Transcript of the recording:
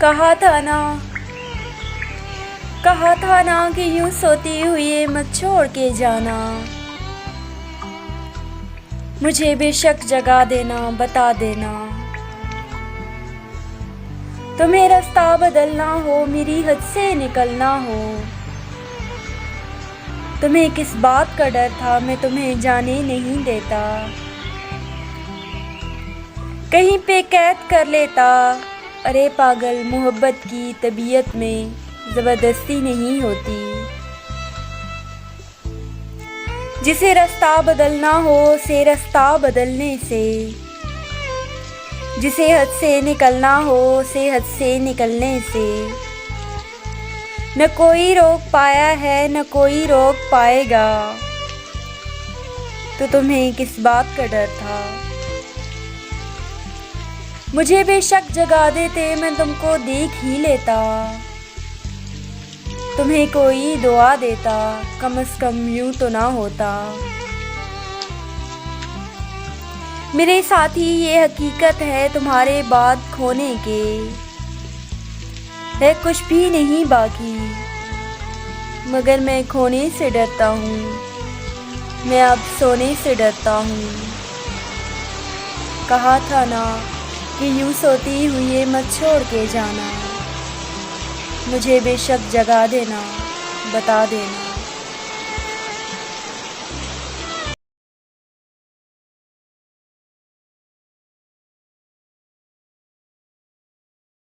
कहा था ना कि यूं सोती हुई मत छोड़ के जाना। मुझे बेशक जगा देना, बता देना। तुम्हें रास्ता बदलना हो, मेरी हद से निकलना हो। तुम्हें किस बात का डर था, मैं तुम्हें जाने नहीं देता। कहीं पे कैद कर लेता। अरे पागल, मोहब्बत की तबीयत में ज़बरदस्ती नहीं होती। जिसे रास्ता बदलना हो, से रास्ता बदलने से। जिसे हद से निकलना हो, से हद से निकलने से। न कोई रोक पाया है, न कोई रोक पाएगा। तो तुम्हें किस बात का डर था? मुझे बेशक जगा देते, मैं तुमको देख ही लेता। तुम्हें कोई दुआ देता, कम से कम यूं तो ना होता। मेरे साथी, ये हकीकत है तुम्हारे बाद खोने के। है कुछ भी नहीं बाकी, मगर मैं खोने से डरता हूँ। मैं अब सोने से डरता हूँ। कहा था ना कि यूं सोती हुई मत छोड़ के जाना। मुझे बेशक जगा देना, बता देना।